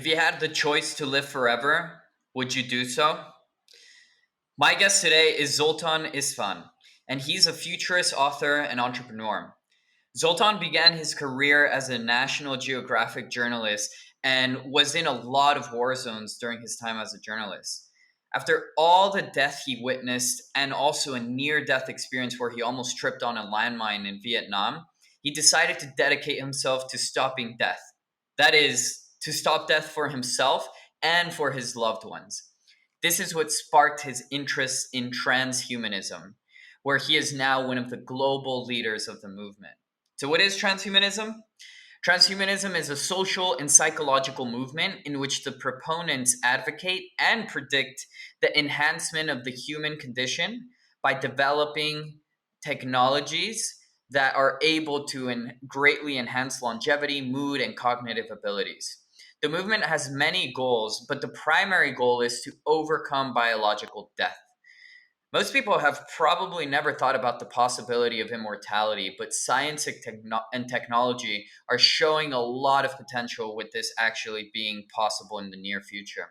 If you had the choice to live forever, would you do so? My guest today is Zoltan Istvan, and he's a futurist author and entrepreneur. Zoltan began his career as a National Geographic journalist and was in a lot of war zones during his time as a journalist. After all the death he witnessed and also a near death experience where he almost tripped on a landmine in Vietnam, he decided to dedicate himself to stopping death. That is, to stop death for himself and for his loved ones. This is what sparked his interest in transhumanism, where he is now one of the global leaders of the movement. So, what is transhumanism? Transhumanism is a social and psychological movement in which the proponents advocate and predict the enhancement of the human condition by developing technologies that are able to greatly enhance longevity, mood, and cognitive abilities. The movement has many goals, but the primary goal is to overcome biological death. Most people have probably never thought about the possibility of immortality, but science and technology are showing a lot of potential with this actually being possible in the near future.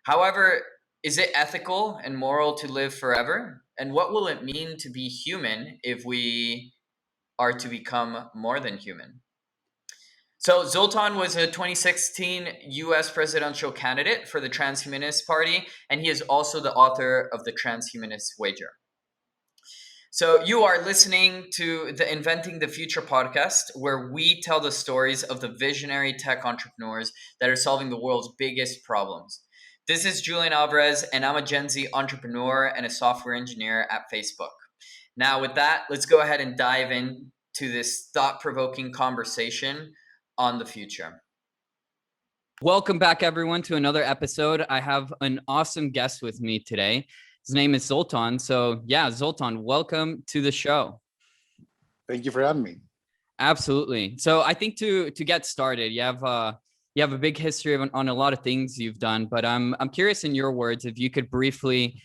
However, is it ethical and moral to live forever? And what will it mean to be human if we are to become more than human? So Zoltan was a 2016 US presidential candidate for the Transhumanist Party, and he is also the author of the Transhumanist Wager. So you are listening to the Inventing the Future podcast, where we tell the stories of the visionary tech entrepreneurs that are solving the world's biggest problems. This is Julian Alvarez, and I'm a Gen Z entrepreneur and a software engineer at Facebook. Now with that, let's go ahead and dive into this thought-provoking conversation on the future. Welcome back, everyone, to another episode. I have an awesome guest with me today. His name is Zoltan. So yeah, Zoltan, welcome to the show. Thank you for having me. Absolutely. So I think to get started, you have a big history on a lot of things you've done, but I'm curious, in your words, if you could briefly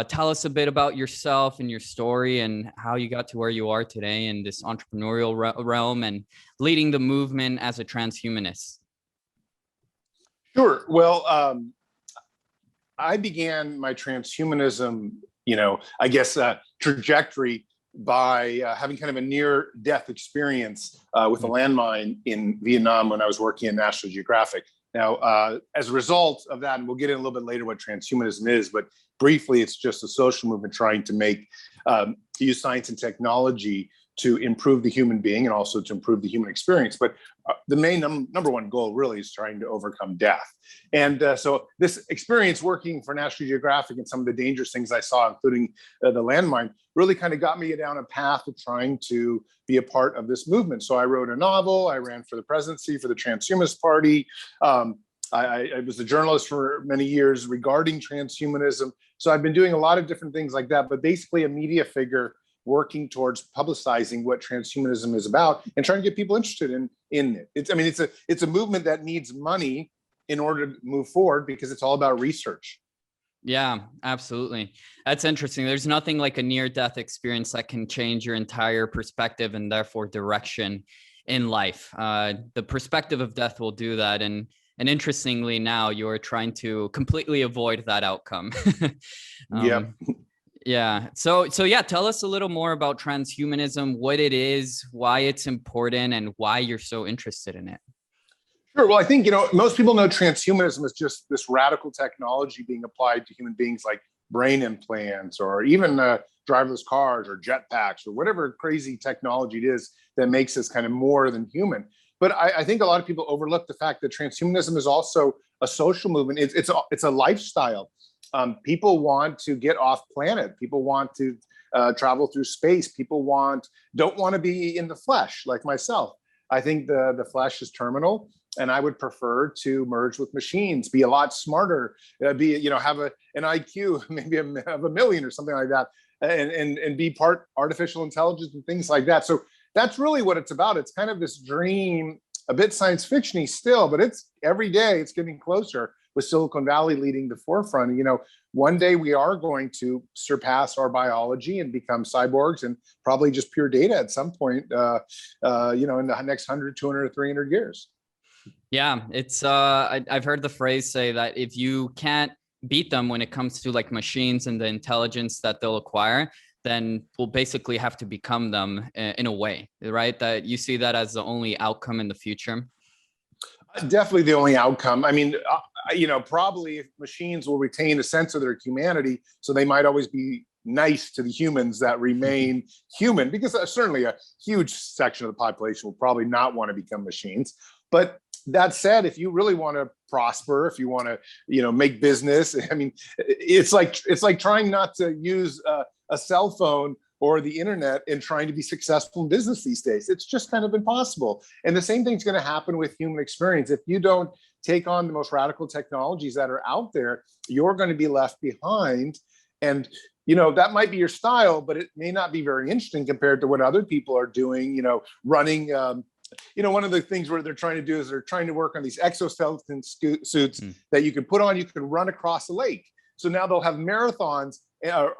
tell us a bit about yourself and your story and how you got to where you are today in this entrepreneurial realm and leading the movement as a transhumanist. Sure. Well, I began my transhumanism, trajectory by having kind of a near-death experience with a landmine in Vietnam when I was working in National Geographic. Now, as a result of that, and we'll get in a little bit later what transhumanism is, but briefly, it's just a social movement trying to use science and technology to improve the human being and also to improve the human experience. But the main number one goal really is trying to overcome death. And so this experience working for National Geographic and some of the dangerous things I saw, including the landmine, really kind of got me down a path of trying to be a part of this movement. So I wrote a novel, I ran for the presidency for the Transhumanist Party. I was a journalist for many years regarding transhumanism. So I've been doing a lot of different things like that, but basically a media figure working towards publicizing what transhumanism is about and trying to get people interested in it. It's a movement that needs money in order to move forward because it's all about research. Yeah, absolutely. That's interesting. There's nothing like a near-death experience that can change your entire perspective and therefore direction in life. The perspective of death will do that. And interestingly, now you're trying to completely avoid that outcome. Yeah. Yeah. So yeah, tell us a little more about transhumanism, what it is, why it's important, and why you're so interested in it. Sure. Well, I think, most people know transhumanism is just this radical technology being applied to human beings, like brain implants or even driverless cars or jetpacks or whatever crazy technology it is that makes us kind of more than human. But I think a lot of people overlook the fact that transhumanism is also a social movement. It's a lifestyle. People want to get off planet. People want to travel through space. People don't want to be in the flesh like myself. I think the flesh is terminal, and I would prefer to merge with machines, be a lot smarter, have an IQ maybe of 1 million or something like that, and be part artificial intelligence and things like that. So that's really what it's about. It's kind of this dream, a bit science fiction-y still, but it's every day it's getting closer, with Silicon Valley leading the forefront. One day we are going to surpass our biology and become cyborgs and probably just pure data at some point, in the next 100, 200, or 300 years. Yeah, it's I've heard the phrase say that if you can't beat them when it comes to like machines and the intelligence that they'll acquire, then we'll basically have to become them in a way, right? That you see that as the only outcome in the future. Definitely the only outcome. I mean, probably if machines will retain a sense of their humanity, so they might always be nice to the humans that remain human, because certainly a huge section of the population will probably not want to become machines. But that said, if you really want to prosper, if you want to, make business, I mean, it's like trying not to use a cell phone or the internet and trying to be successful in business these days. It's just kind of impossible. And the same thing's going to happen with human experience. If you don't take on the most radical technologies that are out there, you're going to be left behind. And that might be your style, but it may not be very interesting compared to what other people are doing, running. One of the things where they're trying to do is they're trying to work on these exoskeleton suits that you can put on, you can run across a lake. So now they'll have marathons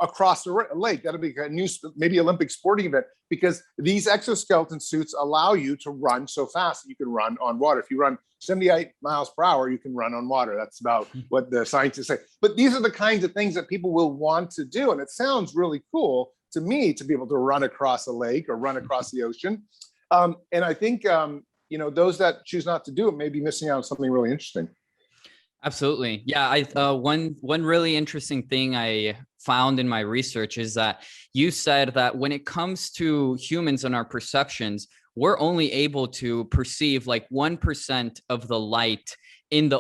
across the lake. That'll be a new, maybe Olympic sporting event, because these exoskeleton suits allow you to run so fast that you can run on water. If you run 78 miles per hour, you can run on water. That's about what the scientists say. But these are the kinds of things that people will want to do. And it sounds really cool to me to be able to run across a lake or run across the ocean. And I think, those that choose not to do it may be missing out on something really interesting. Absolutely. Yeah. One really interesting thing I found in my research is that you said that when it comes to humans and our perceptions, we're only able to perceive like 1% of the light in the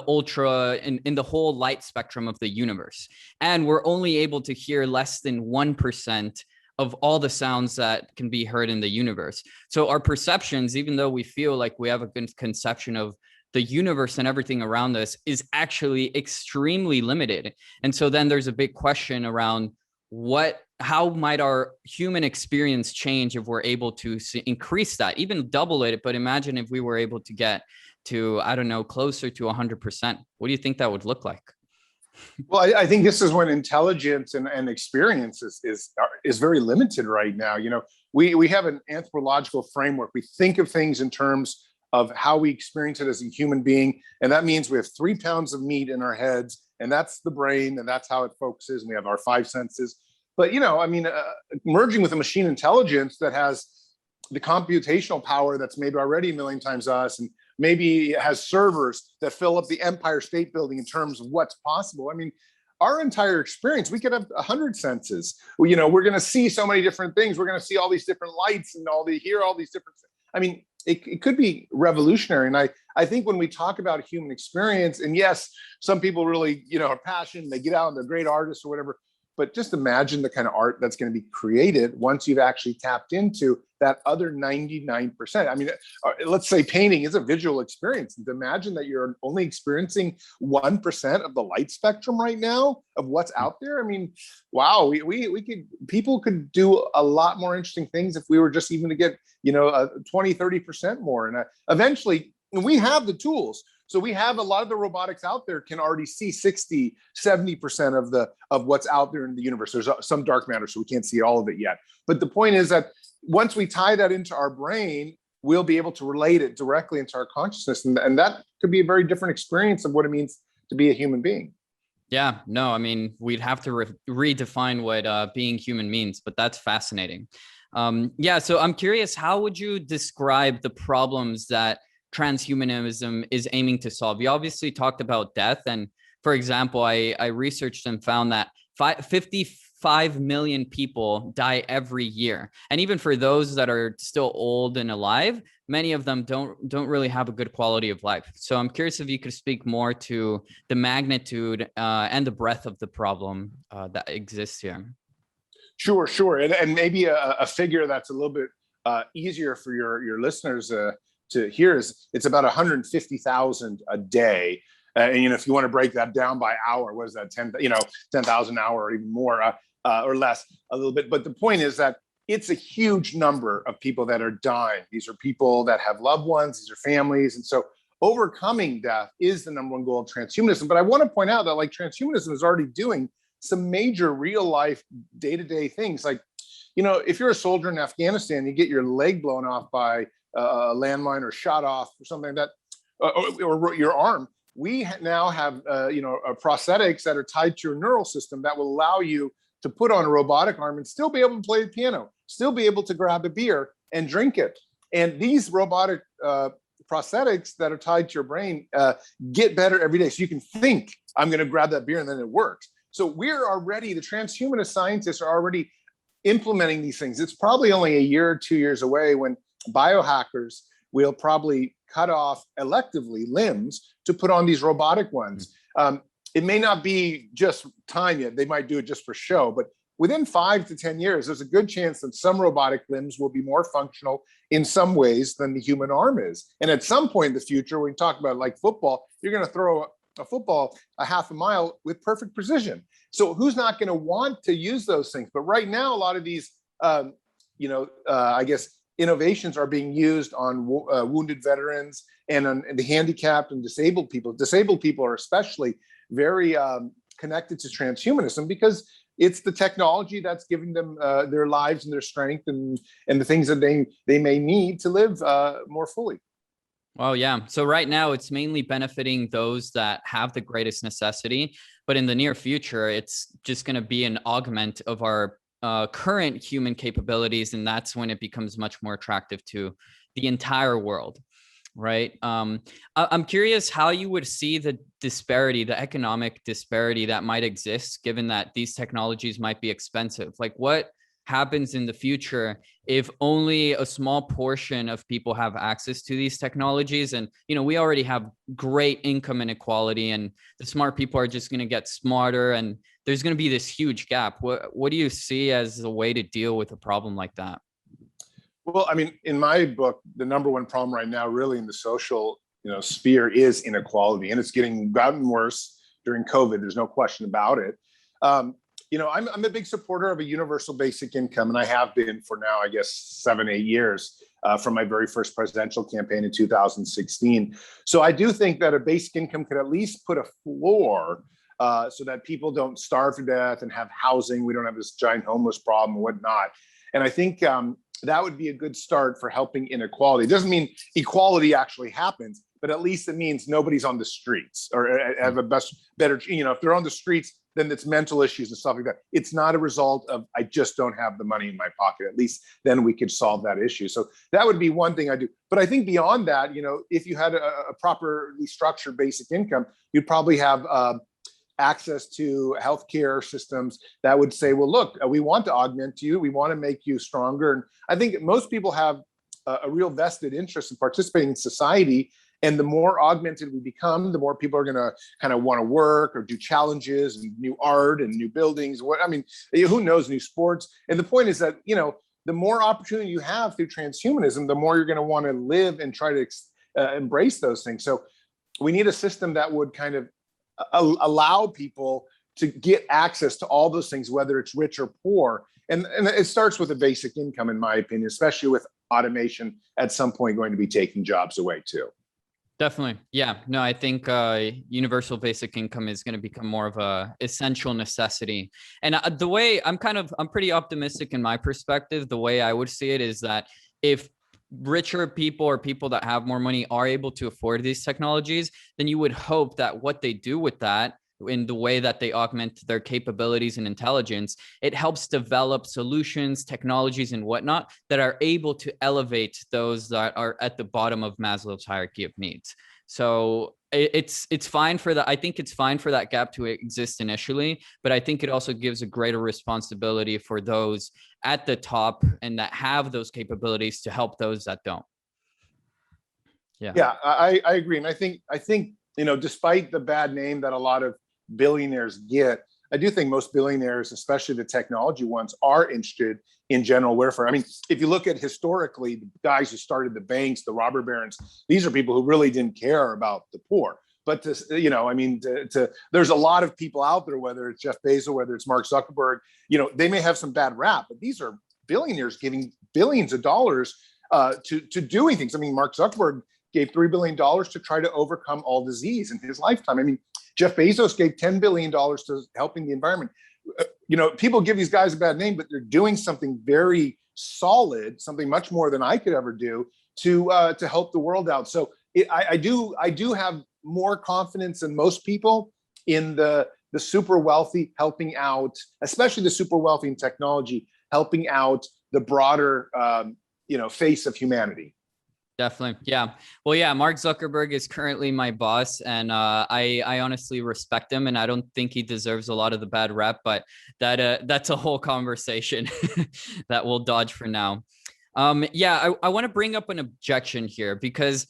in the whole light spectrum of the universe. And we're only able to hear less than 1% of all the sounds that can be heard in the universe. So our perceptions, even though we feel like we have a good conception of the universe and everything around us, is actually extremely limited. And so then there's a big question around how might our human experience change if we're able to increase that, even double it. But imagine if we were able to get to, I don't know, closer to 100%. What do you think that would look like? Well, I think this is when intelligence and experience is very limited right now. We have an anthropological framework. We think of things in terms of how we experience it as a human being. And that means we have 3 pounds of meat in our heads, and that's the brain, and that's how it focuses. And we have our 5 senses. But, merging with a machine intelligence that has the computational power that's maybe already a million times us, and maybe it has servers that fill up the Empire State Building in terms of what's possible. I mean, our entire experience, we could have 100 senses. We're going to see so many different things. We're going to see all these different lights and hear all these different things. I mean, it could be revolutionary. And I think when we talk about human experience, and yes, some people really, are passionate, they get out and they're great artists or whatever, but just imagine the kind of art that's going to be created once you've actually tapped into that other 99%. I mean, let's say painting is a visual experience. And imagine that you're only experiencing 1% of the light spectrum right now of what's out there. I mean, wow, people could do a lot more interesting things if we were just even to get, 20, 30% more. And eventually, we have the tools. So we have a lot of the robotics out there can already see 60, 70% of what's out there in the universe. There's some dark matter, so we can't see all of it yet. But the point is that once we tie that into our brain, we'll be able to relate it directly into our consciousness. And that could be a very different experience of what it means to be a human being. Yeah, no, I mean, we'd have to redefine what being human means, but that's fascinating. So I'm curious, how would you describe the problems that transhumanism is aiming to solve? You obviously talked about death. And for example, I researched and found that 55 million people die every year. And even for those that are still old and alive, many of them don't really have a good quality of life. So I'm curious if you could speak more to the magnitude and the breadth of the problem that exists here. Sure. And maybe a figure that's a little bit easier for your listeners to hear is it's about 150,000 a day. And if you want to break that down by hour, what is that? 10,000 an hour or even more or less a little bit. But the point is that it's a huge number of people that are dying. These are people that have loved ones. These are families. And so overcoming death is the number one goal of transhumanism. But I want to point out that transhumanism is already doing some major real life day-to-day things. If you're a soldier in Afghanistan, you get your leg blown off by a landmine or shot off or something like that. or your arm. We now have prosthetics that are tied to your neural system that will allow you to put on a robotic arm and still be able to play the piano, still be able to grab a beer and drink it. And these robotic prosthetics that are tied to your brain get better every day. So you can think, I'm going to grab that beer, and then it works. So we're already, the transhumanist scientists are already implementing these things. It's probably only a year or 2 years away when biohackers will probably cut off electively limbs to put on these robotic ones. It may not be just time yet. They might do it just for show, but within 5 to 10 years, there's a good chance that some robotic limbs will be more functional in some ways than the human arm is. And at some point in the future, when we talk about like football, you're going to throw a football a half a mile with perfect precision. So who's not going to want to use those things? But right now, a lot of these, I guess, innovations are being used on wounded veterans and on the handicapped and disabled people. Disabled people are especially very connected to transhumanism because it's the technology that's giving them their lives and their strength and the things that they may need to live more fully. Well, yeah. So right now it's mainly benefiting those that have the greatest necessity, but in the near future, it's just going to be an augment of our current human capabilities. And that's when it becomes much more attractive to the entire world. Right. I'm curious how you would see the disparity, the economic disparity that might exist, given that these technologies might be expensive. Like what happens in the future if only a small portion of people have access to these technologies? And, we already have great income inequality, and the smart people are just going to get smarter, and there's going to be this huge gap. What do you see as a way to deal with a problem like that? Well, I mean, in my book, the number one problem right now, really in the social, sphere, is inequality, and it's gotten worse during COVID. There's no question about it. I'm a big supporter of a universal basic income, and I have been for now, I guess, 7-8 years from my very first presidential campaign in 2016. So I do think that a basic income could at least put a floor so that people don't starve to death and have housing. We don't have this giant homeless problem and whatnot. And I think that would be a good start for helping inequality. It doesn't mean equality actually happens, but at least it means nobody's on the streets or have a better, if they're on the streets, then it's mental issues and stuff like that. It's not a result of, I just don't have the money in my pocket. At least then we could solve that issue. So that would be one thing I do. But I think beyond that, if you had a properly structured basic income, you'd probably have access to healthcare systems that would say, well, look, we want to augment you. We want to make you stronger. And I think most people have a real vested interest in participating in society. And the more augmented we become, the more people are going to kind of want to work or do challenges and new art and new buildings. Who knows, new sports. And the point is that, the more opportunity you have through transhumanism, the more you're going to want to live and try to embrace those things. So we need a system that would kind of allow people to get access to all those things, whether it's rich or poor. And it starts with a basic income, in my opinion, especially with automation at some point going to be taking jobs away too. Definitely. Yeah. No, I think universal basic income is going to become more of a essential necessity. And the way I'm pretty optimistic in my perspective. The way I would see it is that if richer people or people that have more money are able to afford these technologies, then you would hope that what they do with that, in the way that they augment their capabilities and intelligence, it helps develop solutions, technologies, and whatnot that are able to elevate those that are at the bottom of Maslow's hierarchy of needs. So it's fine for that. I think it's fine for that gap to exist initially, but I think it also gives a greater responsibility for those at the top and that have those capabilities to help those that don't. Yeah, I agree. And I think, despite the bad name that a lot of billionaires get, I do think most billionaires, especially the technology ones, are interested in general welfare. I mean, if you look at historically, the guys who started the banks, the robber barons, these are people who really didn't care about the poor. But there's a lot of people out there, whether it's Jeff Bezos, whether it's Mark Zuckerberg, they may have some bad rap, but these are billionaires giving billions of dollars to doing things. I mean, Mark Zuckerberg gave $3 billion to try to overcome all disease in his lifetime. I mean, Jeff Bezos gave $10 billion to helping the environment. People give these guys a bad name, but they're doing something very solid, something much more than I could ever do to help the world out. So I do have more confidence than most people in the super wealthy helping out, especially the super wealthy in technology, helping out the broader, face of humanity. Definitely. Yeah. Well, yeah, Mark Zuckerberg is currently my boss, and I honestly respect him, and I don't think he deserves a lot of the bad rep, but that's a whole conversation that we'll dodge for now. I want to bring up an objection here because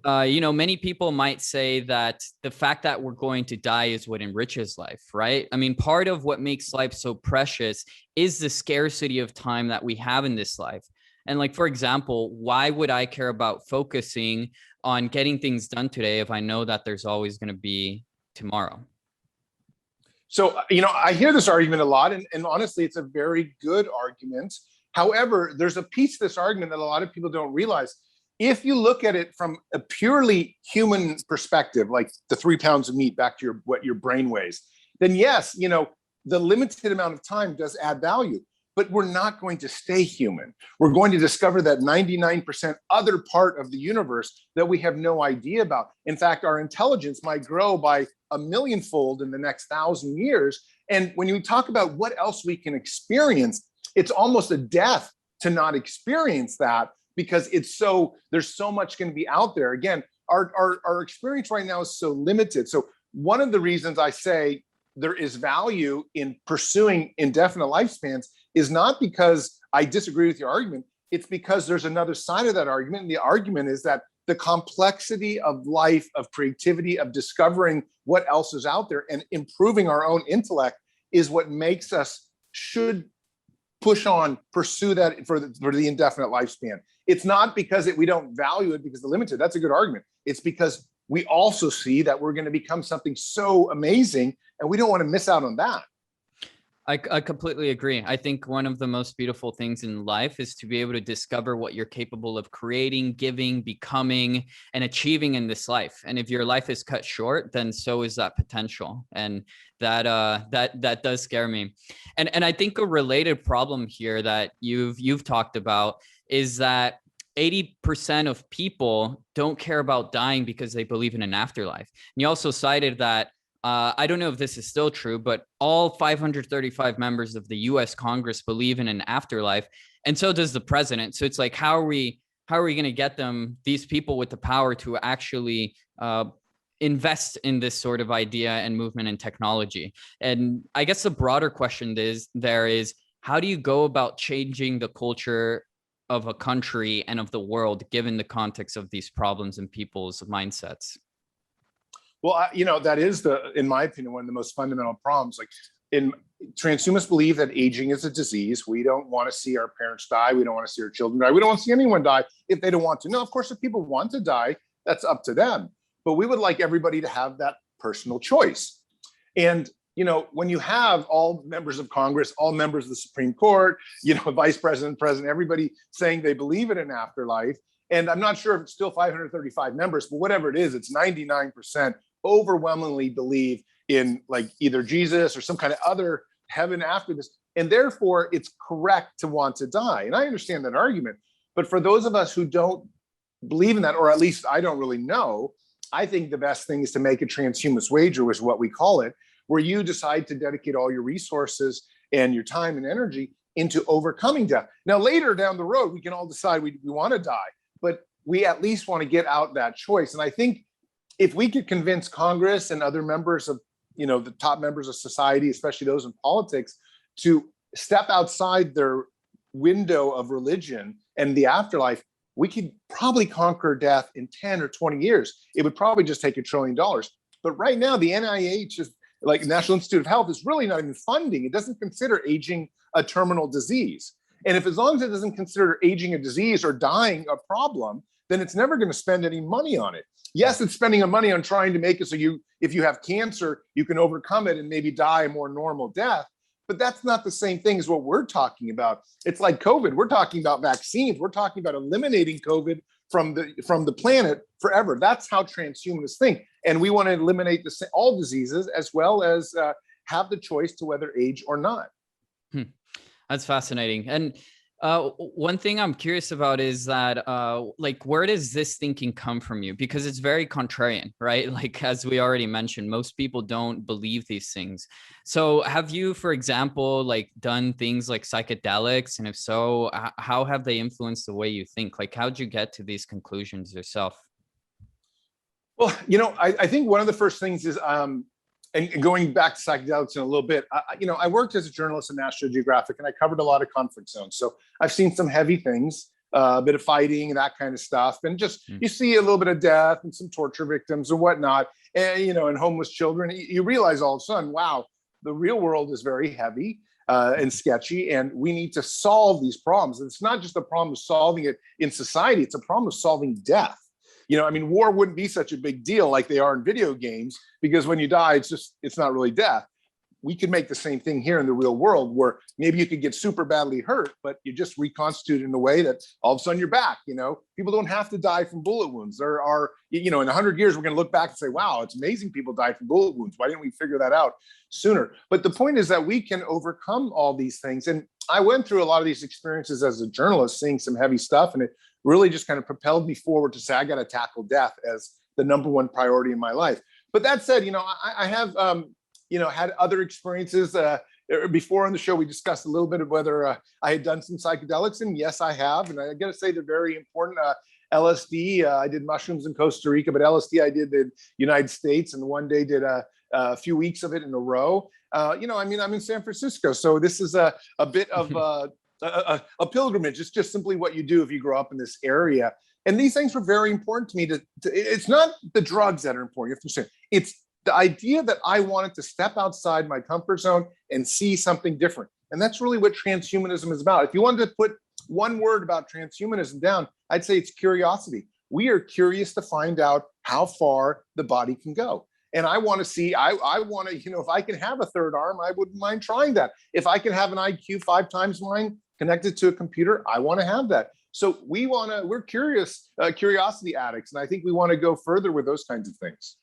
many people might say that the fact that we're going to die is what enriches life, right? I mean, part of what makes life so precious is the scarcity of time that we have in this life. And like, for example, why would I care about focusing on getting things done today if I know that there's always going to be tomorrow? So, I hear this argument a lot, and honestly, it's a very good argument. However, there's a piece of this argument that a lot of people don't realize. If you look at it from a purely human perspective, like the 3 pounds of meat back to what your brain weighs, then yes, the limited amount of time does add value. But we're not going to stay human. We're going to discover that 99% other part of the universe that we have no idea about. In fact, our intelligence might grow by 1,000,000-fold in the next 1,000 years. And when you talk about what else we can experience, it's almost a death to not experience that, because there's so much going to be out there. Again, our experience right now is so limited. So one of the reasons I say there is value in pursuing indefinite lifespans is not because I disagree with your argument. It's because there's another side of that argument. And the argument is that the complexity of life, of creativity, of discovering what else is out there and improving our own intellect is what makes us should pursue that for the indefinite lifespan. It's not because we don't value it because the limited. That's a good argument. It's because we also see that we're going to become something so amazing, and we don't want to miss out on that. I completely agree. I think one of the most beautiful things in life is to be able to discover what you're capable of creating, giving, becoming, and achieving in this life. And if your life is cut short, then so is that potential. And that does scare me. And I think a related problem here that you've talked about is that 80% of people don't care about dying because they believe in an afterlife. And you also cited that I don't know if this is still true, but all 535 members of the US Congress believe in an afterlife, and so does the president. So it's like, how are we going to get these people with the power to actually invest in this sort of idea and movement and technology? And I guess the broader question is how do you go about changing the culture of a country and of the world, given the context of these problems and people's mindsets? Well, that is in my opinion, one of the most fundamental problems. Like, transhumanists believe that aging is a disease. We don't want to see our parents die. We don't want to see our children die. We don't want to see anyone die if they don't want to. No, of course, if people want to die, that's up to them. But we would like everybody to have that personal choice. And, when you have all members of Congress, all members of the Supreme Court, vice president, president, everybody saying they believe in an afterlife. And I'm not sure if it's still 535 members, but whatever it is, it's 99% overwhelmingly believe in like either Jesus or some kind of other heaven after this. And therefore, it's correct to want to die. And I understand that argument. But for those of us who don't believe in that, or at least I don't really know, I think the best thing is to make a transhumanist wager, is what we call it, where you decide to dedicate all your resources and your time and energy into overcoming death. Now, later down the road, we can all decide we want to die, but we at least want to get out that choice. And I think if we could convince Congress and other members of, the top members of society, especially those in politics, to step outside their window of religion and the afterlife, we could probably conquer death in 10 or 20 years. It would probably just take $1 trillion. But right now, the NIH, is like National Institute of Health, is really not even funding. It doesn't consider aging a terminal disease. And as long as it doesn't consider aging a disease or dying a problem, then it's never going to spend any money on it. Yes, it's spending money on trying to make it so if you have cancer, you can overcome it and maybe die a more normal death. But that's not the same thing as what we're talking about. It's like COVID. We're talking about vaccines. We're talking about eliminating COVID from the planet forever. That's how transhumanists think. And we want to eliminate all diseases, as well as have the choice to whether age or not. That's fascinating. And One thing I'm curious about is that, like, where does this thinking come from you? Because it's very contrarian, right? Like, as we already mentioned, most people don't believe these things. So have you, for example, like done things like psychedelics? And if so, how have they influenced the way you think? Like, how'd you get to these conclusions yourself? Well, I think one of the first things is, and going back to psychedelics in a little bit, I worked as a journalist at National Geographic, and I covered a lot of conflict zones. So I've seen some heavy things, a bit of fighting and that kind of stuff, and just you see a little bit of death and some torture victims and whatnot, and homeless children. You realize all of a sudden, wow, the real world is very heavy and sketchy, and we need to solve these problems. And it's not just a problem of solving it in society; it's a problem of solving death. War wouldn't be such a big deal like they are in video games, because when you die, it's not really death. We could make the same thing here in the real world, where maybe you could get super badly hurt, but you just reconstitute in a way that all of a sudden you're back. People don't have to die from bullet wounds. There are, in 100 years, we're going to look back and say, wow, it's amazing people died from bullet wounds. Why didn't we figure that out sooner? But the point is that we can overcome all these things. And I went through a lot of these experiences as a journalist, seeing some heavy stuff, and it really just kind of propelled me forward to say, I got to tackle death as the number one priority in my life. But that said, I have, had other experiences. Before on the show, we discussed a little bit of whether I had done some psychedelics, and yes, I have. And I got to say they're very important. LSD, I did mushrooms in Costa Rica, but LSD I did in the United States, and one day did a few weeks of it in a row. I'm in San Francisco, so this is a bit of a pilgrimage. It's just simply what you do if you grow up in this area. And these things were very important to me. It's not the drugs that are important. You have to understand. It's the idea that I wanted to step outside my comfort zone and see something different. And that's really what transhumanism is about. If you wanted to put one word about transhumanism down, I'd say it's curiosity. We are curious to find out how far the body can go. And I want to see, I want to, if I can have a third arm, I wouldn't mind trying that. If I can have an IQ 5 times mine connected to a computer, I want to have that. So we're curiosity addicts. And I think we want to go further with those kinds of things.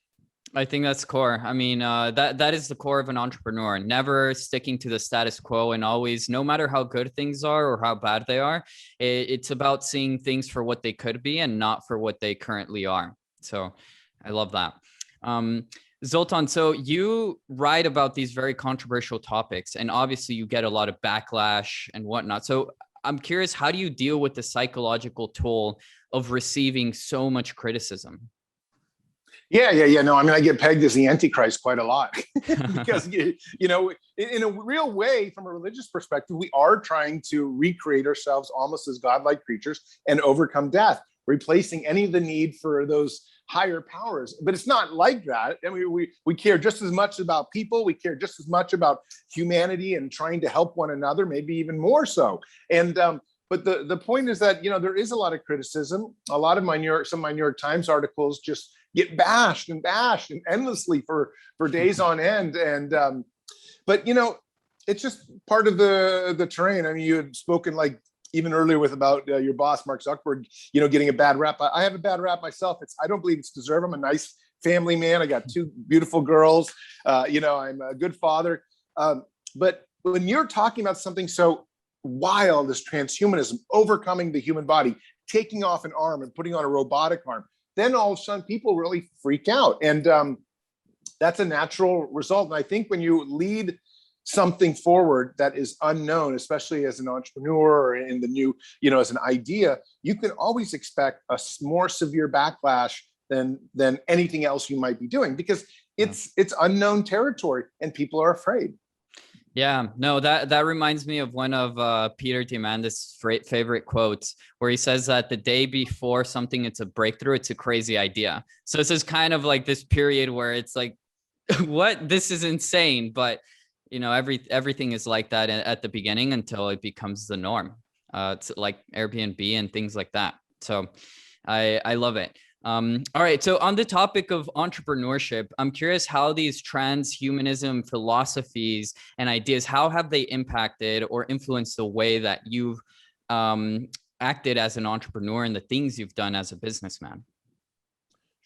I think that's core. I mean, that is the core of an entrepreneur, never sticking to the status quo, and always, no matter how good things are or how bad they are, it's about seeing things for what they could be and not for what they currently are. So I love that. Zoltan, so you write about these very controversial topics, and obviously you get a lot of backlash and whatnot. So I'm curious, how do you deal with the psychological toll of receiving so much criticism? Yeah. No, I get pegged as the Antichrist quite a lot because, in a real way, from a religious perspective, we are trying to recreate ourselves almost as godlike creatures and overcome death, replacing any of the need for those higher powers. But it's not like that. I mean, we care just as much about people. We care just as much about humanity and trying to help one another, maybe even more so. And but the point is that, there is a lot of criticism. A lot of some of my New York Times articles just get bashed and endlessly for days on end. And but it's just part of the terrain. I mean, you had spoken like even earlier about your boss Mark Zuckerberg, getting a bad rap. I have a bad rap myself. I don't believe it's deserved. I'm a nice family man. I got 2 beautiful girls. I'm a good father. But when you're talking about something so wild as transhumanism, overcoming the human body, taking off an arm and putting on a robotic arm, then all of a sudden people really freak out. And that's a natural result. And I think when you lead something forward that is unknown, especially as an entrepreneur or in the new, as an idea, you can always expect a more severe backlash than anything else you might be doing, because it's unknown territory and people are afraid. Yeah, no, that reminds me of one of Peter Diamandis' favorite quotes, where he says that the day before something, it's a breakthrough, it's a crazy idea. So this is kind of like this period where it's like, what? This is insane. But, everything is like that at the beginning until it becomes the norm. It's like Airbnb and things like that. So I love it. All right. So on the topic of entrepreneurship, I'm curious how these transhumanism philosophies and ideas, how have they impacted or influenced the way that you've acted as an entrepreneur and the things you've done as a businessman?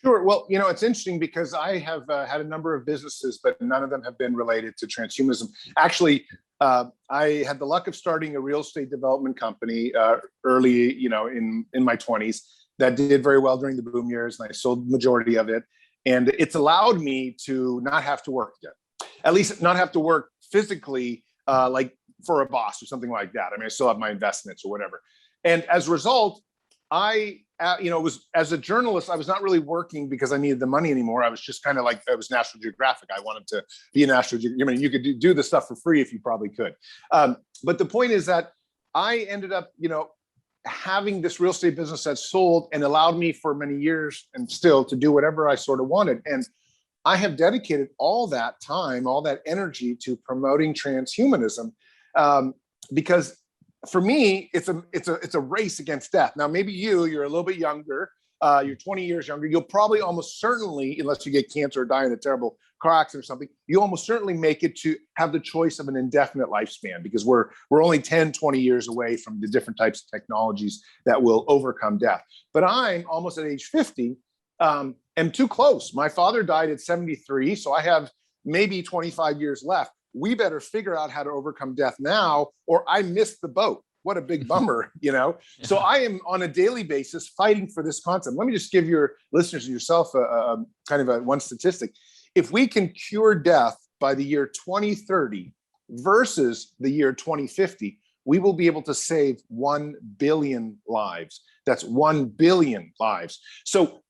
Sure. Well, it's interesting because I have had a number of businesses, but none of them have been related to transhumanism. Actually, I had the luck of starting a real estate development company early, in my 20s that did very well during the boom years, and I sold the majority of it. And it's allowed me to not have to work again, at least not have to work physically, like for a boss or something like that. I mean, I still have my investments or whatever. And as a result, I, was as a journalist, I was not really working because I needed the money anymore. I was just kind of like, I was National Geographic. I wanted to be a National Geographic. I mean, you could do the stuff for free if you probably could. But the point is that I ended up, having this real estate business that sold and allowed me for many years and still to do whatever I sort of wanted. And I have dedicated all that time, all that energy to promoting transhumanism, because for me, it's a race against death. Now, maybe you're a little bit younger, you're 20 years younger. You'll probably almost certainly, unless you get cancer or die in a terrible car accident or something, you almost certainly make it to have the choice of an indefinite lifespan, because we're only 10, 20 years away from the different types of technologies that will overcome death. But I'm almost at age 50, am too close. My father died at 73, so I have maybe 25 years left. We better figure out how to overcome death now, or I missed the boat. What a big bummer, Yeah. So I am on a daily basis fighting for this concept. Let me just give your listeners and yourself one statistic. If we can cure death by the year 2030 versus the year 2050, we will be able to save 1 billion lives. That's 1 billion lives. So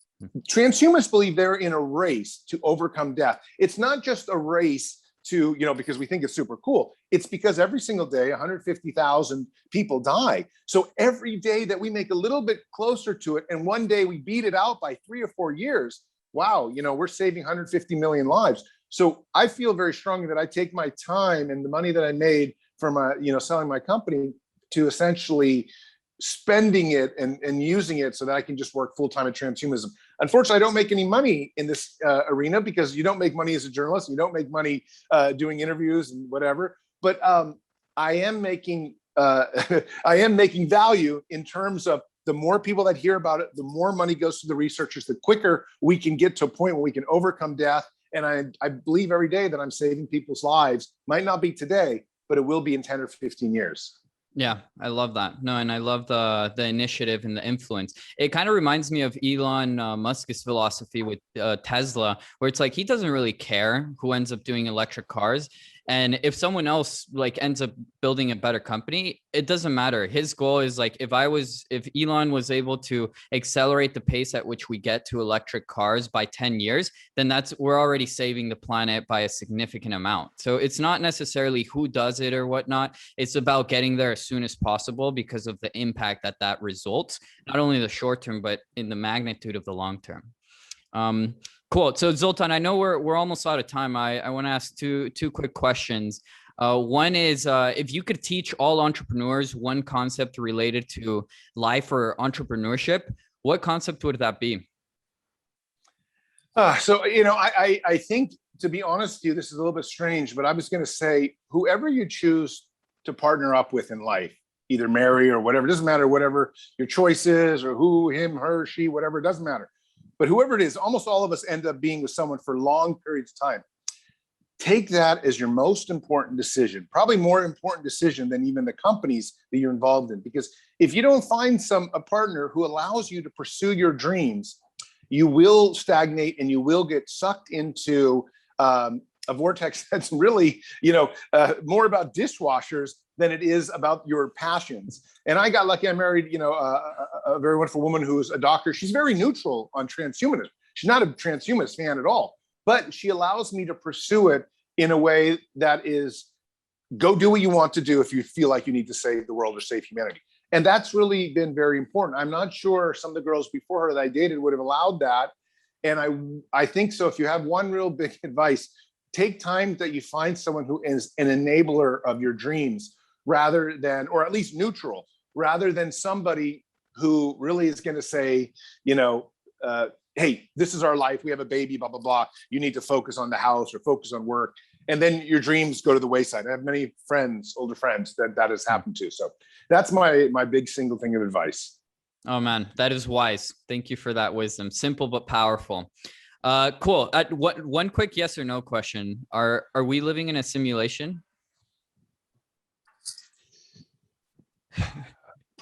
transhumanists believe they're in a race to overcome death. It's not just a race to, because we think it's super cool. It's because every single day, 150,000 people die. So every day that we make a little bit closer to it, and one day we beat it out by 3 or 4 years, wow, we're saving 150 million lives. So I feel very strongly that I take my time and the money that I made from, selling my company to essentially spending it and using it so that I can just work full-time at transhumanism. Unfortunately, I don't make any money in this arena, because you don't make money as a journalist. You don't make money doing interviews and whatever. But I am making value in terms of the more people that hear about it, the more money goes to the researchers, the quicker we can get to a point where we can overcome death. And I believe every day that I'm saving people's lives. Might not be today, but it will be in 10 or 15 years. Yeah, I love that. No, and I love the initiative and the influence. It kind of reminds me of Elon Musk's philosophy with Tesla, where it's like he doesn't really care who ends up doing electric cars. And if someone else ends up building a better company, it doesn't matter. His goal is if Elon was able to accelerate the pace at which we get to electric cars by 10 years, then we're already saving the planet by a significant amount. So it's not necessarily who does it or whatnot. It's about getting there as soon as possible because of the impact that results, not only the short term, but in the magnitude of the long term. Cool. So Zoltan, I know we're almost out of time. I want to ask two quick questions. One is, if you could teach all entrepreneurs one concept related to life or entrepreneurship, what concept would that be? I think, to be honest with you, this is a little bit strange, but I was going to say, whoever you choose to partner up with in life, either marry or whatever, it doesn't matter, whatever your choice is, or who, him, her, she, whatever, it doesn't matter. But whoever it is, almost all of us end up being with someone for long periods of time. Take that as your most important decision, probably more important decision than even the companies that you're involved in. Because if you don't find a partner who allows you to pursue your dreams, you will stagnate and you will get sucked into a vortex that's really, more about dishwashers than it is about your passions. And I got lucky. I married, a very wonderful woman who's a doctor. She's very neutral on transhumanism. She's not a transhumanist fan at all, but she allows me to pursue it in a way that is, go do what you want to do if you feel like you need to save the world or save humanity. And that's really been very important. I'm not sure some of the girls before her that I dated would have allowed that. And I think so. If you have one real big advice, take time that you find someone who is an enabler of your dreams, rather than, or at least neutral, rather than somebody who really is going to say, hey, this is our life. We have a baby, blah, blah, blah. You need to focus on the house or focus on work. And then your dreams go to the wayside. I have many friends, older friends, that has happened to. So that's my big single thing of advice. Oh man, that is wise. Thank you for that wisdom. Simple, but powerful. Cool. One quick yes or no question. Are we living in a simulation?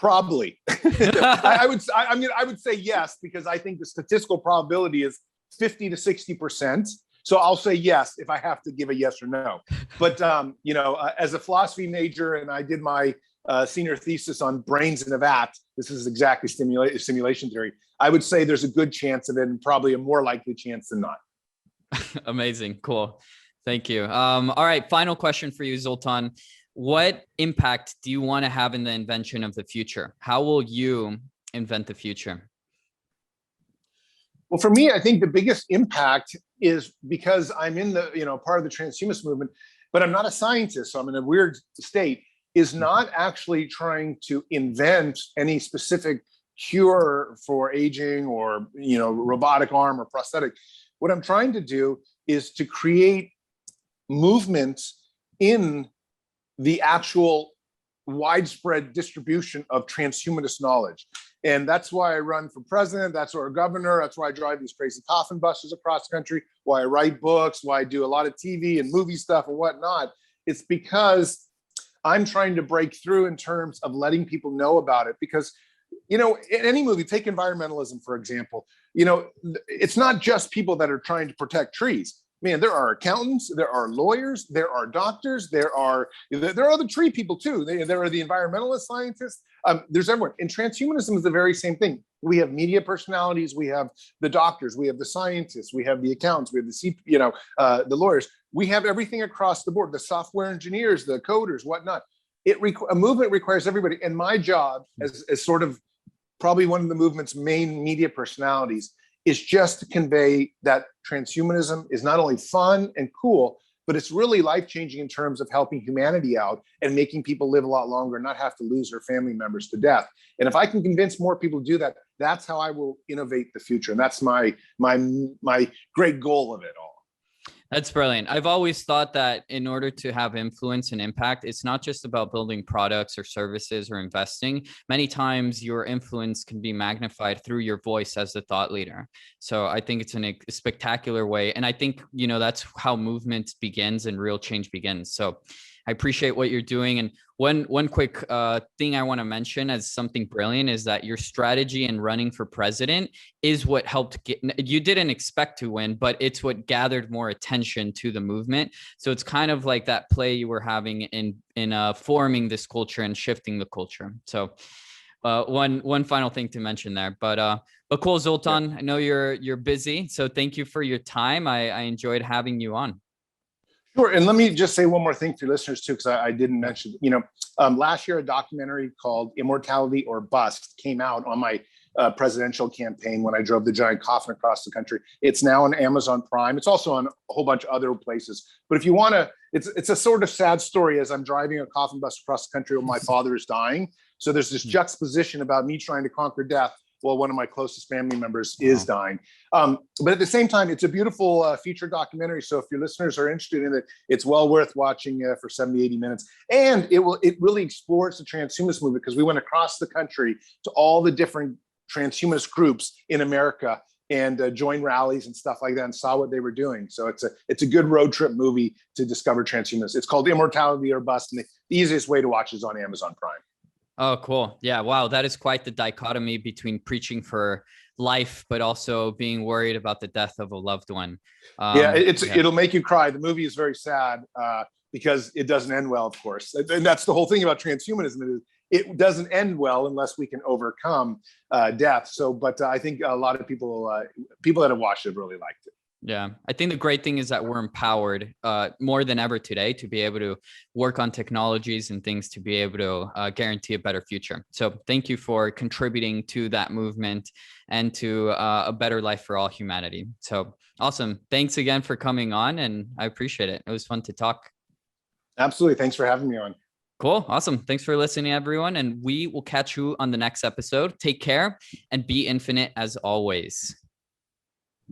Probably. I would say yes, because I think the statistical probability is 50 to 60%. So I'll say yes if I have to give a yes or no. But as a philosophy major, and I did my senior thesis on brains in a vat, this is exactly simulation theory, I would say there's a good chance of it, and probably a more likely chance than not. Amazing. Cool. Thank you. All right. Final question for you, Zoltan. What impact do you want to have in the invention of the future? How will you invent the future? Well, for me, I think the biggest impact is because I'm in the, part of the transhumanist movement, but I'm not a scientist, so I'm in a weird state, is not actually trying to invent any specific cure for aging or, robotic arm or prosthetic. What I'm trying to do is to create movements in the actual widespread distribution of transhumanist knowledge. And that's why I run for president. That's why I'm governor. That's why I drive these crazy coffin buses across the country, why I write books, why I do a lot of TV and movie stuff and whatnot. It's because I'm trying to break through in terms of letting people know about it. Because, in any movie, take environmentalism, for example, it's not just people that are trying to protect trees. Man, there are accountants, there are lawyers, there are doctors, there are other tree people too. There are the environmentalist scientists. There's everyone. And transhumanism is the very same thing. We have media personalities, we have the doctors, we have the scientists, we have the accountants, we have the lawyers. We have everything across the board. The software engineers, the coders, whatnot. A movement requires everybody. And my job, as sort of probably one of the movement's main media personalities, is just to convey that transhumanism is not only fun and cool, but it's really life-changing in terms of helping humanity out and making people live a lot longer and not have to lose their family members to death. And if I can convince more people to do that, that's how I will innovate the future. And that's my great goal of it all. That's brilliant. I've always thought that in order to have influence and impact, it's not just about building products or services or investing. Many times your influence can be magnified through your voice as the thought leader. So I think it's a spectacular way. And I think, that's how movement begins and real change begins. So I appreciate what you're doing. And one quick thing I want to mention as something brilliant is that your strategy in running for president is what helped you didn't expect to win, but it's what gathered more attention to the movement. So it's kind of like that play you were having in forming this culture and shifting the culture. So one final thing to mention there, but cool, Zoltan. Yeah. I know you're busy, so thank you for your time. I enjoyed having you on. Sure. And let me just say one more thing for your listeners too, because I didn't mention, last year, a documentary called Immortality or Bust came out on my presidential campaign when I drove the giant coffin across the country. It's now on Amazon Prime. It's also on a whole bunch of other places. But if you want to, it's a sort of sad story as I'm driving a coffin bus across the country when my father is dying. So there's this juxtaposition about me trying to conquer death while one of my closest family members is dying. But at the same time, it's a beautiful feature documentary. So if your listeners are interested in it, it's well worth watching for 70, 80 minutes. And it really explores the transhumanist movement, because we went across the country to all the different transhumanist groups in America and joined rallies and stuff like that and saw what they were doing. So it's a good road trip movie to discover transhumanists. It's called Immortality or Bust. And the easiest way to watch is on Amazon Prime. Oh, cool. Yeah. Wow. That is quite the dichotomy between preaching for life, but also being worried about the death of a loved one. It'll make you cry. The movie is very sad because it doesn't end well, of course. And that's the whole thing about transhumanism. It doesn't end well unless we can overcome death. So, but I think a lot of people that have watched it really liked it. Yeah, I think the great thing is that we're empowered more than ever today to be able to work on technologies and things to be able to guarantee a better future. So thank you for contributing to that movement and to a better life for all humanity. So awesome. Thanks again for coming on, and I appreciate it. It was fun to talk. Absolutely. Thanks for having me on. Cool. Awesome. Thanks for listening, everyone. And we will catch you on the next episode. Take care and be infinite as always.